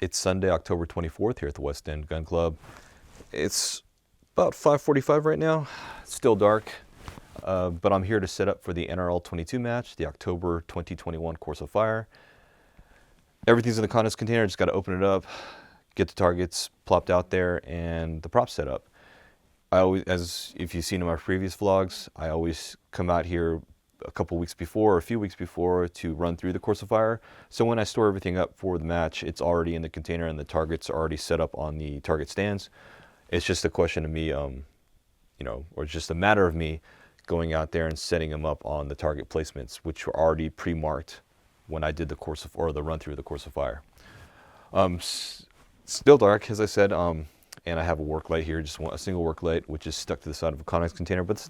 It's Sunday, October 24th here at the West End Gun Club. It's about 5:45 right now. It's still dark, but I'm here to set up for the NRL22 match, the October 2021 Course of Fire. Everything's in the contents container. Just got to open it up, get the targets plopped out there, and the props set up. I always, as if you've seen in my previous vlogs, I always come out here a couple weeks before or a few weeks before to run through the Course of Fire. So when I store everything up for the match, it's already in the container and the targets are already set up on the target stands. It's just a question of me, or it's just a matter of me going out there and setting them up on the target placements, which were already pre-marked when I did the course of, or the run through the Course of Fire. Still dark, as I said, and I have a work light here, just a single work light, which is stuck to the side of a contents container, but it's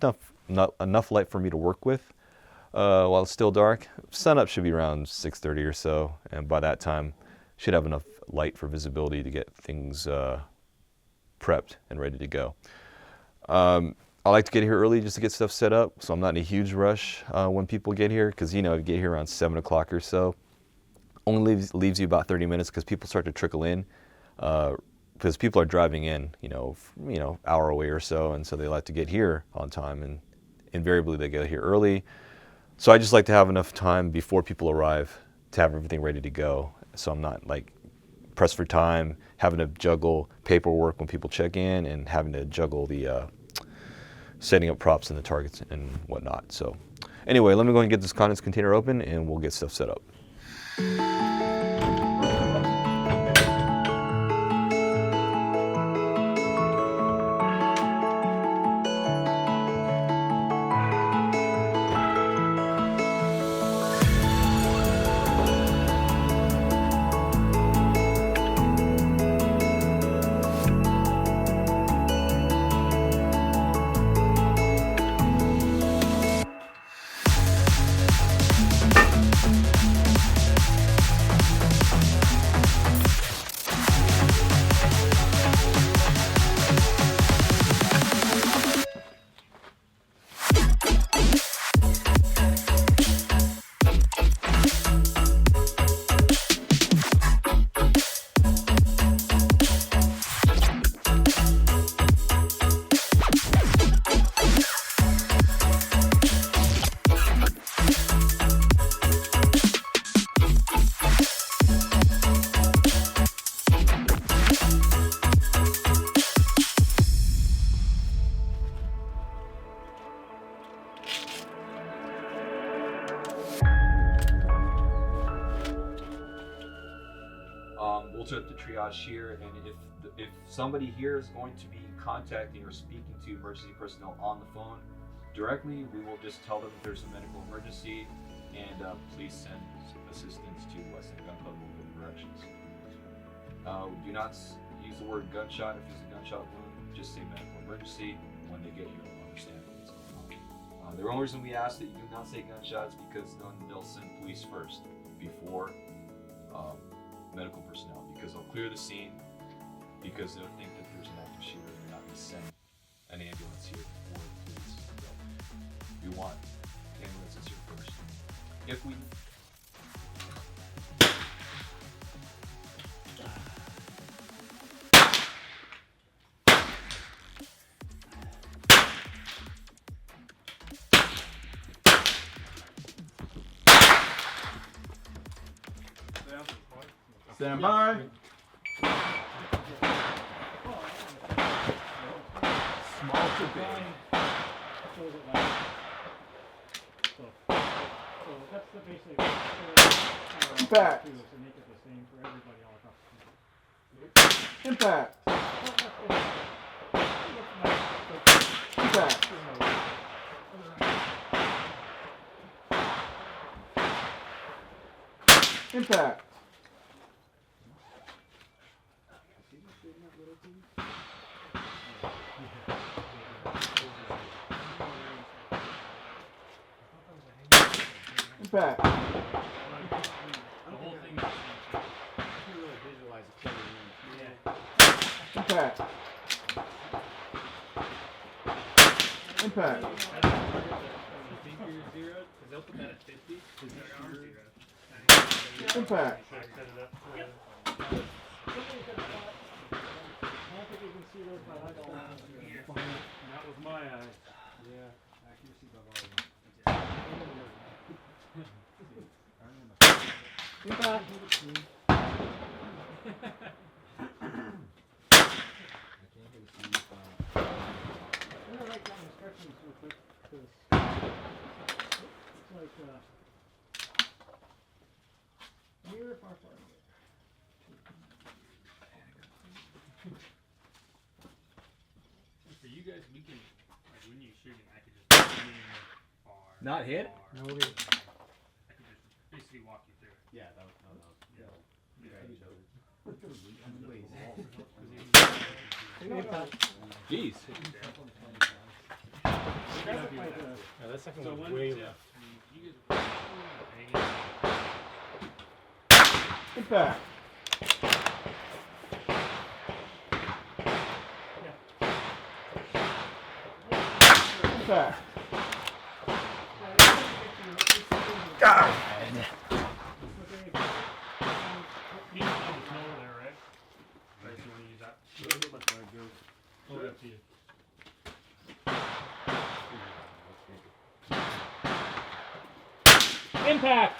not enough light for me to work with. While it's still dark, sunup should be around 6:30 or so, and by that time, should have enough light for visibility to get things prepped and ready to go. I like to get here early just to get stuff set up, so I'm not in a huge rush when people get here, because you get here around 7 o'clock or so. Only leaves you about 30 minutes because people start to trickle in, because people are driving in, hour away or so, and so they like to get here on time, and invariably they get here early. So I just like to have enough time before people arrive to have everything ready to go, so I'm not like pressed for time, having to juggle paperwork when people check in and having to juggle the setting up props and the targets and whatnot. So anyway, let me go ahead and get this contents container open and we'll get stuff set up. We'll set up the triage here, and if somebody here is going to be contacting or speaking to emergency personnel on the phone directly, we will just tell them if there's a medical emergency, and please send assistance to West End Gun Club with directions. Do not use the word gunshot if there's a gunshot wound. Just say medical emergency. When they get here, they'll understand what's going on. The only reason we ask that you do not say gunshots because then they'll send police first before medical personnel, because they'll clear the scene, because they'll think that there's an active shooter and they're not going to send an ambulance here before the police. So we want ambulances here first. If we Stand by. Small to big. So that's the basic. Impact. To make it the same for everybody all across the Impact. Impact. Impact. Impact. The whole thing is you really visualize it. Yeah. Impact. Impact. They'll put that at 50. Impact. was my eye. Yeah, accuracy above all. Impact. I'm gonna write down instructions real quick because it's like near, far, far away. For you guys, we can, like, when you're shooting, I could just near, far. Not hit? Far, No hit. I could just basically walk you through it. Yeah, that was. Jeez. Yeah, that second So one was one, way two, left. you guys are hanging. Impact. Impact. You can use the snow there, right? Right, so you want to use that? Totally up to you. Impact!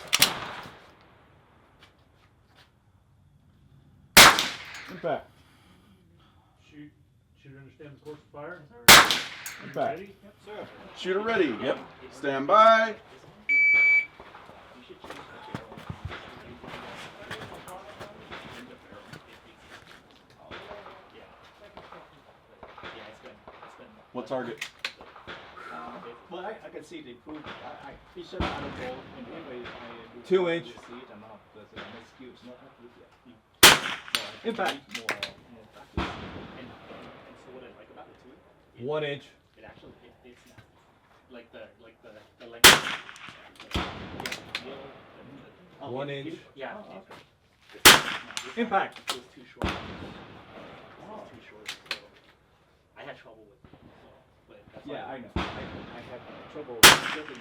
Impact. Shoot, understand the course of fire? Impact. Ready? Yep, sir. Shooter ready. Yep. Stand by. What target? Well, I can see the improvement. I fish out of goal and anyway, I 2 inch. see it and not because my skills not good yet. So Impact. More practice. And so what I like about it too, 1 inch. it actually it's like the length. Yeah, 1 inch. Yeah. Impact. It was too short. It was too short. So I had trouble with it. So, but that's Yeah, why I know. I had trouble getting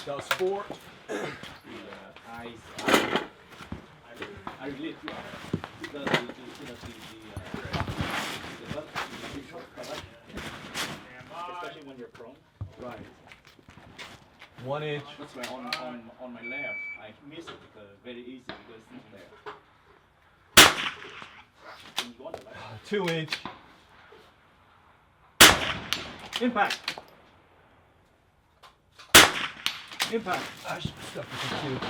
That was 4. the eyes. I relate to because the short color. especially when you're prone. Right. 1 inch. That's why on my left I miss it because very easy because it's there. When you go on the left, 2 inch. Impact! Impact! I should stuff with the 2.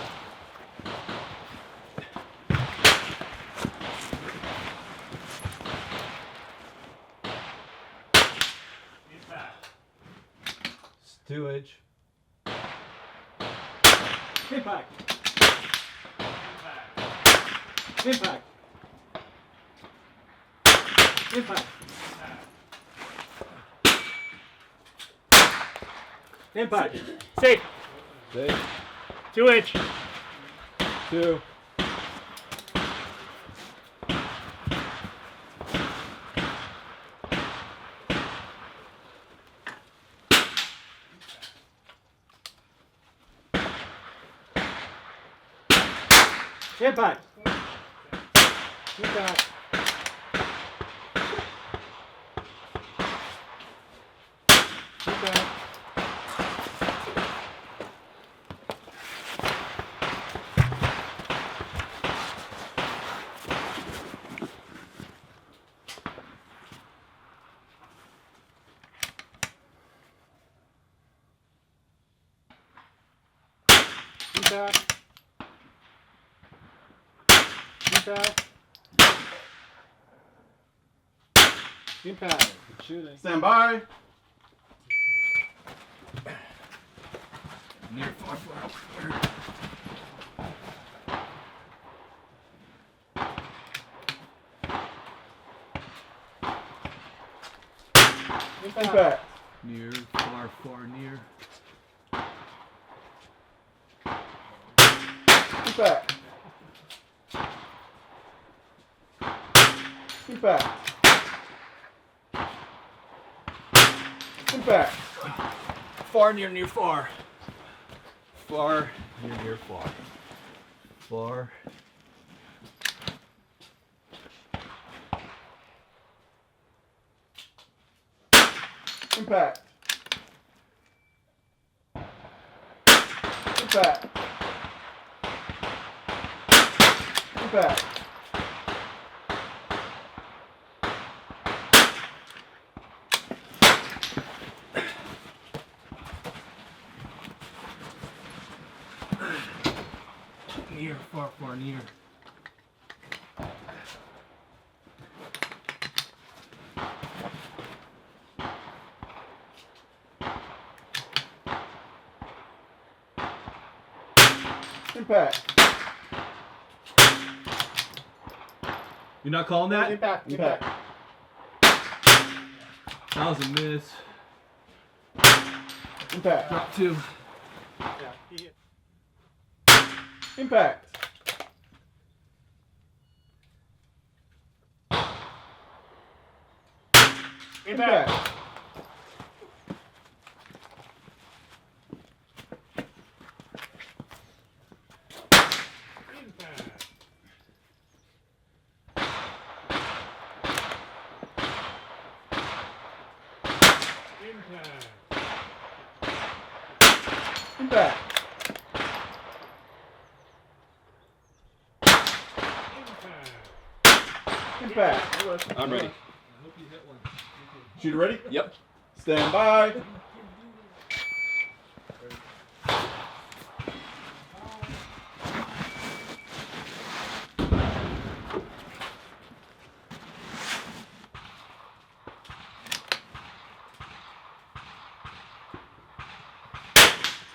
Impact. 2 inch. Impact! Impact. Impact! Impact! Impact! Safe! Safe. 2 inch! 2. Impact! Impact! Impact! Impact! Impact! Impact! Shooting. Stand by. Near far, far. Impact. Near, far, far, near. Impact. Impact. Impact. Far, near, near, far. Far, near, far. Far. Impact. Impact. Impact. Near, far, far near. Impact. You're not calling that? Impact. Impact. That was a miss. Impact. Drop 2. Yeah. He hit. Impact. Impact. Impact. Impact. I'm ready. I hope you hit one. Shooter ready? Yep. Stand by.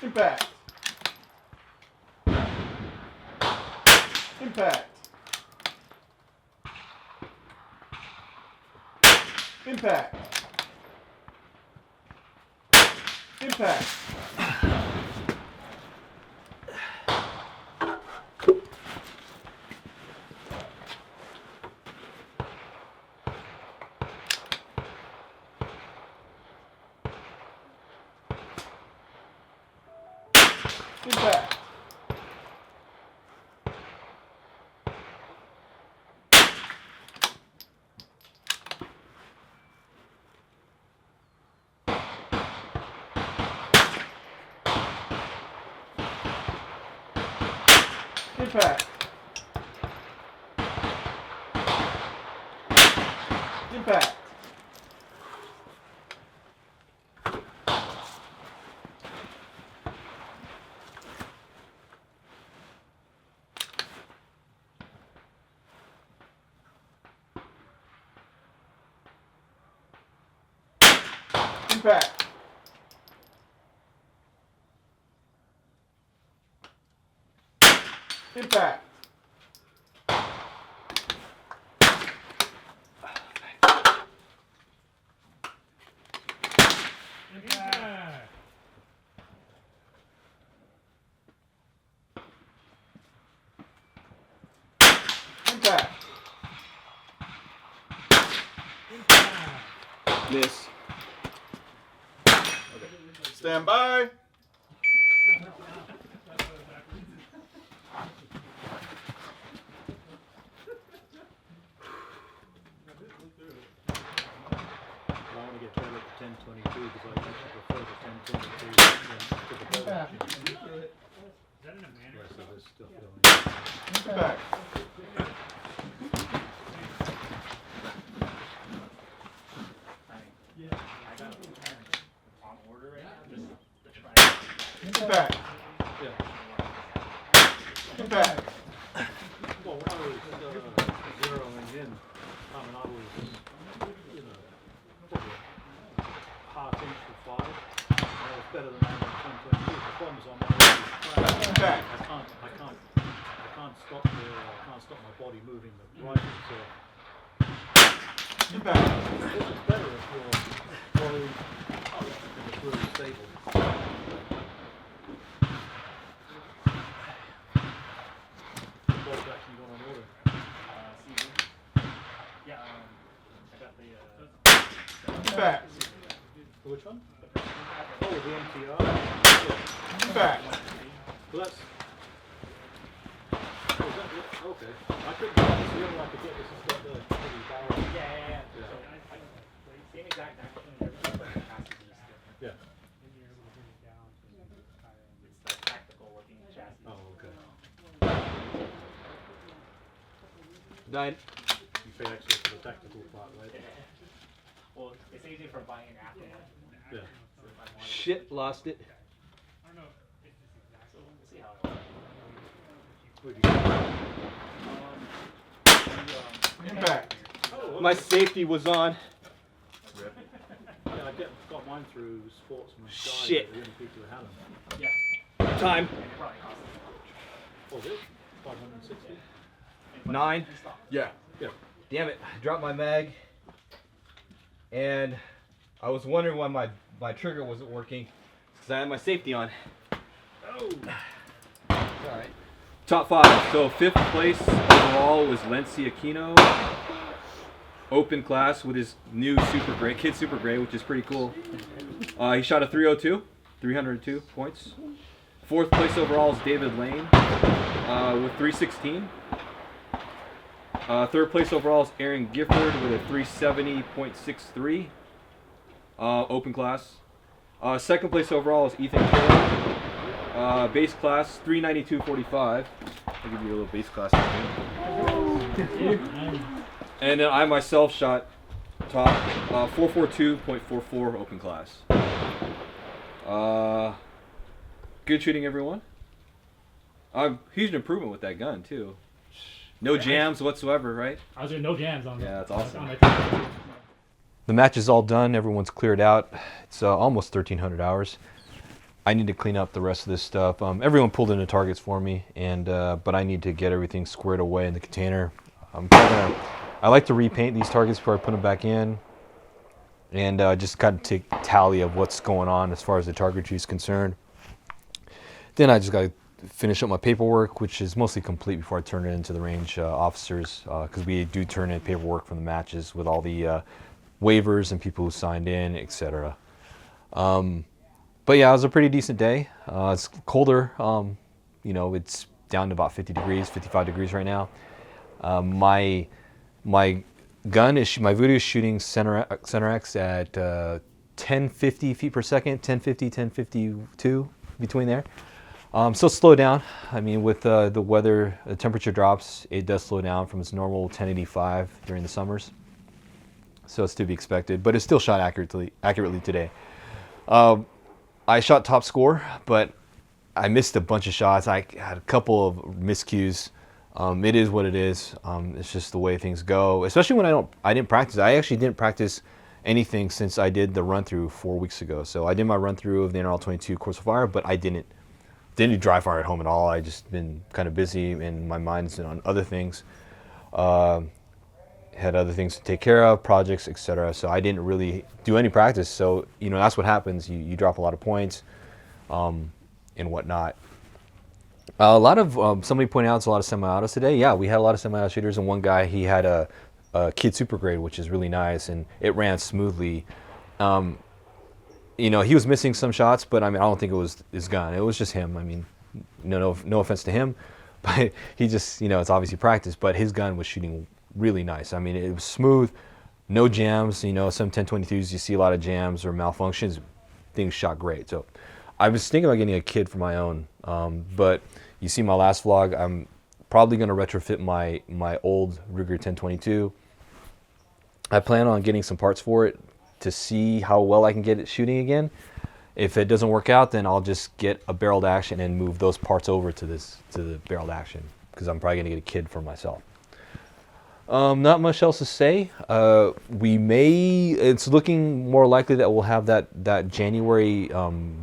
Impact. Impact. Impact. Impact. Impact. Impact. Impact. Impact. Impact. Impact. Miss. Okay. Stand by. I want to get better at the 1022 because I actually prefer the 1022 to the bow action. Is that in a manner? Yeah, so there's stuff going. Impact. I got on order right now, just to try. Impact. Impact. Well, when I was zeroing in, I mean, I was, you know, probably half inch to 5. I was better than that on 1022. The problem is I'm not really Impact. I can't stop my body moving the rifle. So Impact. it's better if you're closed and it's really stable. The ball's actually gone on order. CD. Yeah, I got the, Impact. Which one? Oh, the MTR. Yeah. Impact. Well, that's. Oh, is that it? Okay. I couldn't get this. The only one I could get this has got the heavy barrel. yeah. Yeah. So, same exact action, everything, but it passes 9. You pay extra for the technical part, right? Well, it's easy for buying an aftermarket. Yeah. So if I wanted Shit, lost it. so we'll see how it works. Where'd you go? Impact. My safety was on. Yeah, I got mine through Sportsman's Guide. Shit. The only people who had them. Yeah. Time. And it probably costs What was it? 560? 9. Yeah. Yeah. Damn it, I dropped my mag. And I was wondering why my trigger wasn't working. Because I had my safety on. Oh! Alright. Top 5. So 5th place overall was Lency Aquino. Open class with his new Super Gray, Kid Super Gray, which is pretty cool. He shot a 302 points. 4th place overall is David Lane with 316. 3rd place overall is Aaron Gifford with a 370.63 open class. 2nd place overall is Ethan Carroll. Base class 392.45. I'll give you a little base class. And then I myself shot top 442.44 open class. Good shooting, everyone. Huge improvement with that gun too. No jams whatsoever, right? I was doing no jams on Yeah, that's awesome. on my The match is all done. Everyone's cleared out. It's almost 1,300 hours. I need to clean up the rest of this stuff. Everyone pulled into targets for me, and but I need to get everything squared away in the container. I like to repaint these targets before I put them back in, and just kind of take tally of what's going on as far as the targetry is concerned. Then I just got to finish up my paperwork, which is mostly complete before I turn it into the range officers, because we do turn in paperwork from the matches with all the waivers and people who signed in, etc. But yeah, it was a pretty decent day. It's colder. You know, it's down to about 50 degrees, 55 degrees right now. My gun is my Voodoo is shooting center X at 1050 feet per second, 1050, 1052 between there. So slow down. I mean, with the weather, the temperature drops, it does slow down from its normal 1085 during the summers. So it's to be expected, but it still shot accurately today. I shot top score, but I missed a bunch of shots. I had a couple of miscues. It is what it is. It's just the way things go. Especially when I didn't practice. I actually didn't practice anything since I did the run through 4 weeks ago. So I did my run through of the NRL22 Course of Fire, but I didn't do dry fire at home at all. I just been kind of busy and my mind's on other things. Had other things to take care of, projects, etc. So I didn't really do any practice. So you know that's what happens. You drop a lot of points, and whatnot. A lot of somebody pointed out it's a lot of semi-autos today. Yeah, we had a lot of semi-auto shooters, and one guy he had a Kid Super Grade, which is really nice, and it ran smoothly. You know, he was missing some shots, but I mean, I don't think it was his gun. It was just him. I mean, no offense to him, but he just, you know, it's obviously practice. But his gun was shooting really nice. I mean, it was smooth, no jams. You know, some 1022s you see a lot of jams or malfunctions. Things shot great. So I was thinking about getting a kid for my own, but you see my last vlog. I'm probably going to retrofit my old Ruger 1022. I plan on getting some parts for it to see how well I can get it shooting again. If it doesn't work out, then I'll just get a barreled action and move those parts over to the barreled action, because I'm probably going to get a kid for myself. Not much else to say. It's looking more likely that we'll have that January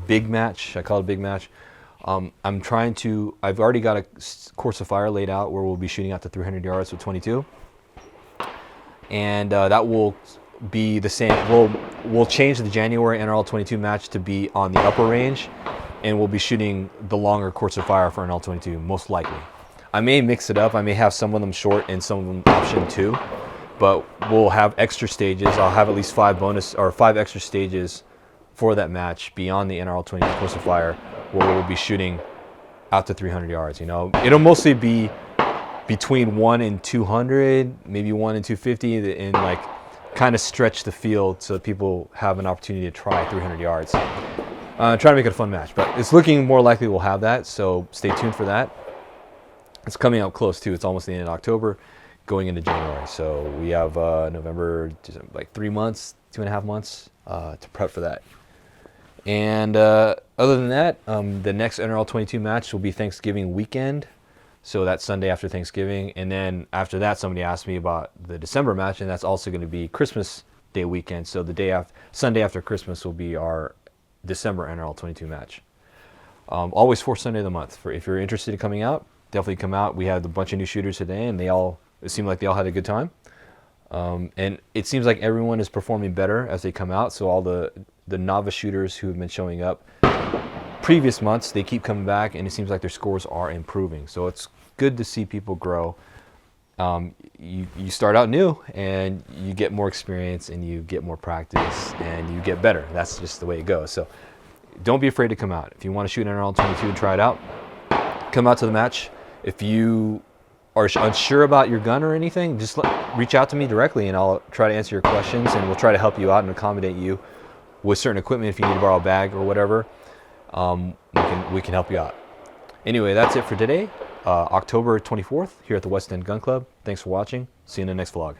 big match. I call it a big match. I've already got a Course of Fire laid out where we'll be shooting out to 300 yards with 22. And that will be the same. We'll change the January NRL22 match to be on the upper range, and we'll be shooting the longer Course of Fire for NRL22, most likely. I may mix it up. I may have some of them short and some of them option 2, but we'll have extra stages. I'll have at least 5 extra stages for that match beyond the NRL22 Course of Fire, where we'll be shooting out to 300 yards. You know, it'll mostly be between 1 and 200, maybe 1 and 250, and like kind of stretch the field so that people have an opportunity to try 300 yards. Try to make it a fun match, but it's looking more likely we'll have that, so stay tuned for that. It's coming out close too. It's almost the end of October. going into January. So we have November, like 3 months, 2.5 months to prep for that. And other than that, the next NRL22 match will be Thanksgiving weekend. So that's Sunday after Thanksgiving. And then after that, somebody asked me about the December match, and that's also going to be Christmas Day weekend. So the day after, Sunday after Christmas will be our December NRL22 match. Always fourth Sunday of the month. If you're interested in coming out, definitely come out. We had a bunch of new shooters today, and it seemed like they all had a good time. And it seems like everyone is performing better as they come out. So all the novice shooters who have been showing up previous months, they keep coming back, and it seems like their scores are improving. So it's good to see people grow. You start out new, and you get more experience, and you get more practice, and you get better. That's just the way it goes. So don't be afraid to come out. If you want to shoot an NRL22 and try it out, come out to the match. If you are unsure about your gun or anything, just reach out to me directly, and I'll try to answer your questions, and we'll try to help you out and accommodate you with certain equipment. If you need to borrow a bag or whatever, we can help you out. Anyway, that's it for today. October 24th here at the West End Gun Club. Thanks for watching. See you in the next vlog.